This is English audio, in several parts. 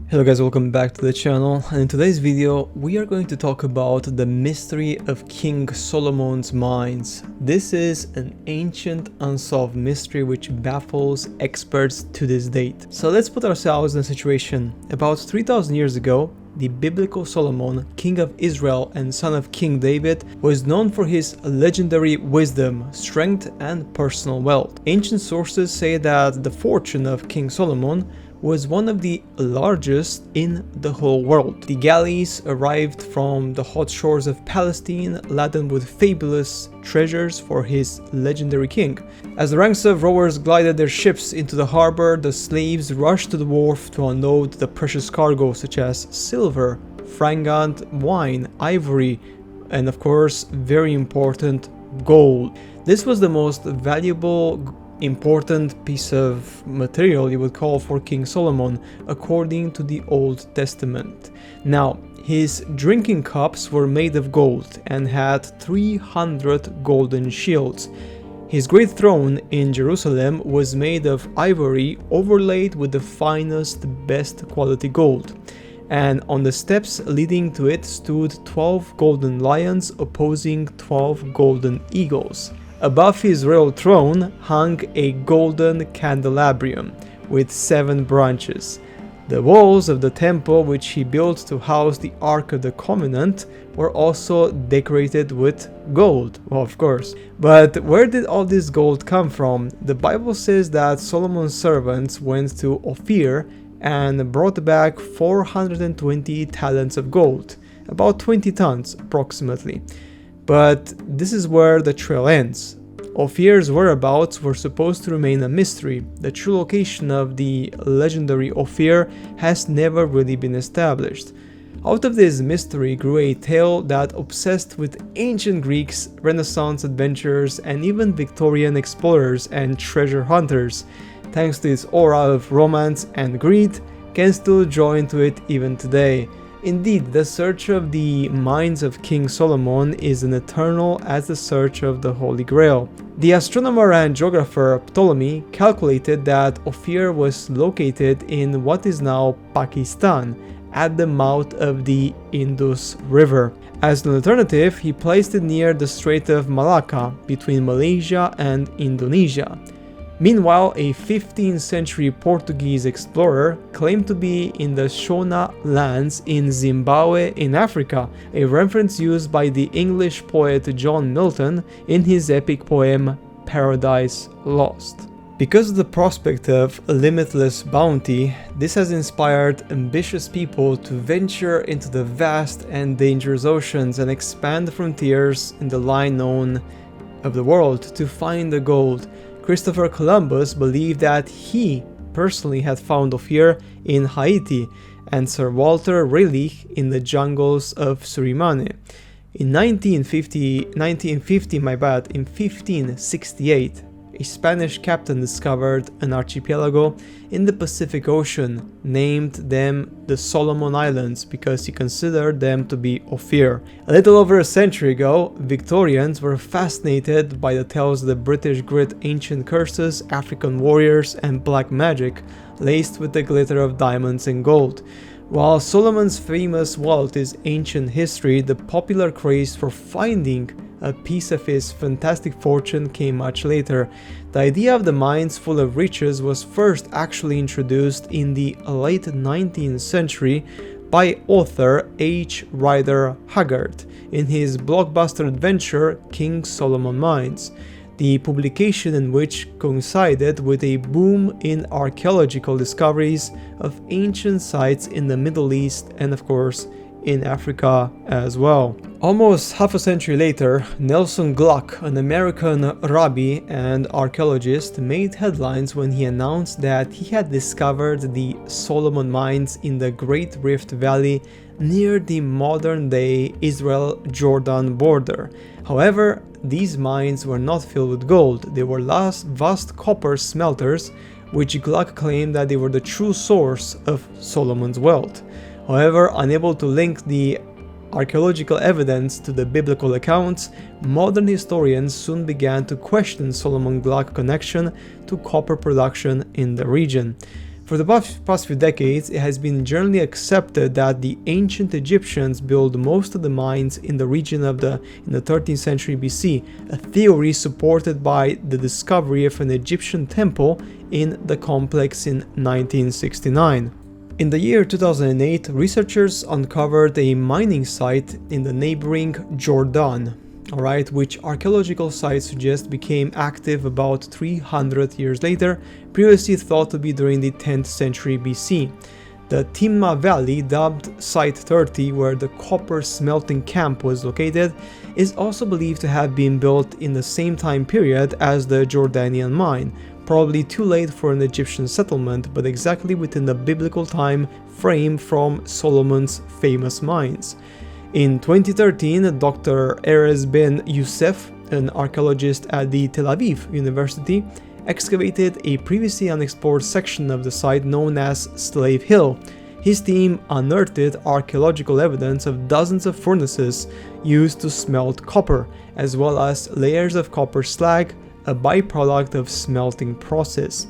Hello guys, welcome back to the channel, and in today's video we are going to talk about the mystery of King Solomon's mines. This is an ancient unsolved mystery which baffles experts to this date. So let's put ourselves in a situation. About 3000 years ago, the biblical Solomon, king of Israel and son of King David, was known for his legendary wisdom, strength and personal wealth. Ancient sources say that the fortune of King Solomon was one of the largest in the whole world. The galleys arrived from the hot shores of Palestine, laden with fabulous treasures for his legendary king. As the ranks of rowers glided their ships into the harbor, the slaves rushed to the wharf to unload the precious cargo such as silver, fragant wine, ivory, and of course, very important, gold. This was the most valuable important piece of material you would call for King Solomon according to the Old Testament. Now, his drinking cups were made of gold and had 300 golden shields. His great throne in Jerusalem was made of ivory overlaid with the finest, best quality gold. And on the steps leading to it stood 12 golden lions opposing 12 golden eagles. Above his royal throne hung a golden candelabrum with 7 branches. The walls of the temple which he built to house the Ark of the Covenant were also decorated with gold, well, of course. But where did all this gold come from? The Bible says that Solomon's servants went to Ophir and brought back 420 talents of gold, about 20 tons approximately. But this is where the trail ends. Ophir's whereabouts were supposed to remain a mystery. The true location of the legendary Ophir has never really been established. Out of this mystery grew a tale that obsessed with ancient Greeks, Renaissance adventurers, and even Victorian explorers and treasure hunters. Thanks to its aura of romance and greed, can still draw into it even today. Indeed, the search of the mines of King Solomon is as eternal as the search of the Holy Grail. The astronomer and geographer Ptolemy calculated that Ophir was located in what is now Pakistan, at the mouth of the Indus River. As an alternative, he placed it near the Strait of Malacca, between Malaysia and Indonesia. Meanwhile, a 15th century Portuguese explorer claimed to be in the Shona lands in Zimbabwe in Africa, a reference used by the English poet John Milton in his epic poem Paradise Lost. Because of the prospect of limitless bounty, this has inspired ambitious people to venture into the vast and dangerous oceans and expand the frontiers in the line known of the world to find the gold. Christopher Columbus believed that he personally had found Ophir in Haiti and Sir Walter Raleigh in the jungles of Suriname. In 1568, a Spanish captain discovered an archipelago in the Pacific Ocean, named them the Solomon Islands because he considered them to be Ophir. A little over a century ago, Victorians were fascinated by the tales of the British grit ancient curses, African warriors, and black magic, laced with the glitter of diamonds and gold. While Solomon's famous wealth is ancient history, the popular craze for finding a piece of his fantastic fortune came much later. The idea of the mines full of riches was first actually introduced in the late 19th century by author H. Rider Haggard in his blockbuster adventure King Solomon Mines, the publication in which coincided with a boom in archaeological discoveries of ancient sites in the Middle East and of course in Africa as well. Almost half a century later, Nelson Gluck, an American rabbi and archaeologist, made headlines when he announced that he had discovered the Solomon mines in the Great Rift Valley near the modern-day Israel-Jordan border. However, these mines were not filled with gold. They were vast copper smelters, which Gluck claimed that they were the true source of Solomon's wealth. However, unable to link the archaeological evidence to the biblical accounts, modern historians soon began to question Solomon Gluck's connection to copper production in the region. For the past few decades, it has been generally accepted that the ancient Egyptians built most of the mines in the region in the 13th century BC, a theory supported by the discovery of an Egyptian temple in the complex in 1969. In the year 2008, researchers uncovered a mining site in the neighboring Jordan, which archaeological sites suggest became active about 300 years later, previously thought to be during the 10th century BC. The Timna Valley, dubbed Site 30, where the copper smelting camp was located, is also believed to have been built in the same time period as the Jordanian mine, probably too late for an Egyptian settlement, but exactly within the biblical time frame from Solomon's famous mines. In 2013, Dr. Erez Ben Youssef, an archaeologist at the Tel Aviv University, excavated a previously unexplored section of the site known as Slave Hill. His team unearthed archaeological evidence of dozens of furnaces used to smelt copper, as well as layers of copper slag, a byproduct of smelting process.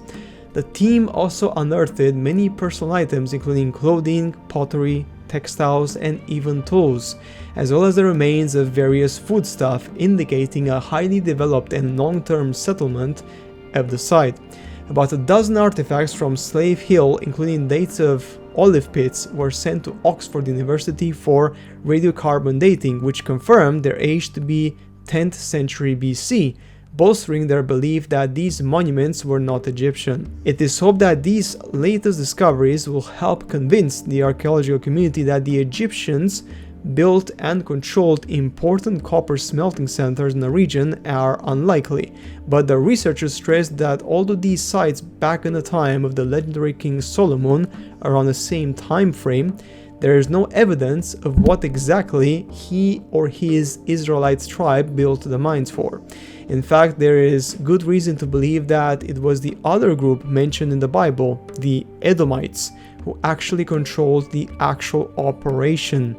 The team also unearthed many personal items including clothing, pottery, textiles, and even tools, as well as the remains of various foodstuff, indicating a highly developed and long-term settlement of the site. About a dozen artifacts from Slave Hill, including dates of olive pits, were sent to Oxford University for radiocarbon dating, which confirmed their age to be 10th century BC, bolstering their belief that these monuments were not Egyptian. It is hoped that these latest discoveries will help convince the archaeological community that the Egyptians built and controlled important copper smelting centers in the region are unlikely, but the researchers stressed that although these sites back in the time of the legendary King Solomon are on the same time frame, there is no evidence of what exactly he or his Israelite tribe built the mines for. In fact, there is good reason to believe that it was the other group mentioned in the Bible, the Edomites, who actually controlled the actual operation.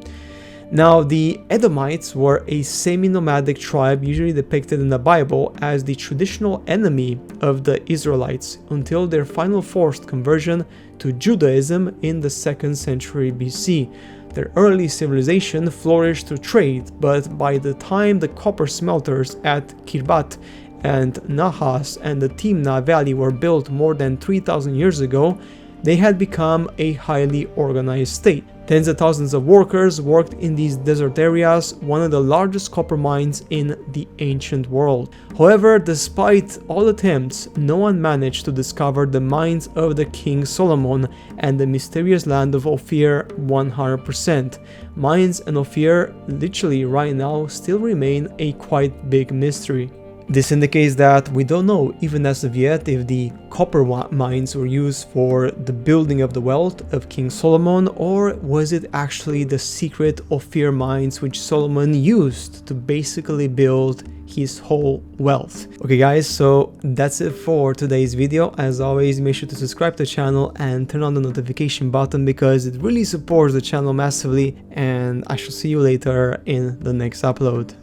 Now, the Edomites were a semi-nomadic tribe usually depicted in the Bible as the traditional enemy of the Israelites until their final forced conversion to Judaism in the 2nd century BC. Their early civilization flourished through trade, but by the time the copper smelters at Kirbat and Nahas and the Timna Valley were built more than 3,000 years ago, they had become a highly organized state. Tens of thousands of workers worked in these desert areas, one of the largest copper mines in the ancient world. However, despite all attempts, no one managed to discover the mines of the King Solomon and the mysterious land of Ophir 100%. Mines and Ophir, literally right now, still remain a quite big mystery. This indicates that we don't know, even as of yet, if the copper mines were used for the building of the wealth of King Solomon, or was it actually the secret Ophir mines which Solomon used to basically build his whole wealth. Okay guys, so that's it for today's video. As always, make sure to subscribe to the channel and turn on the notification button because it really supports the channel massively, and I shall see you later in the next upload.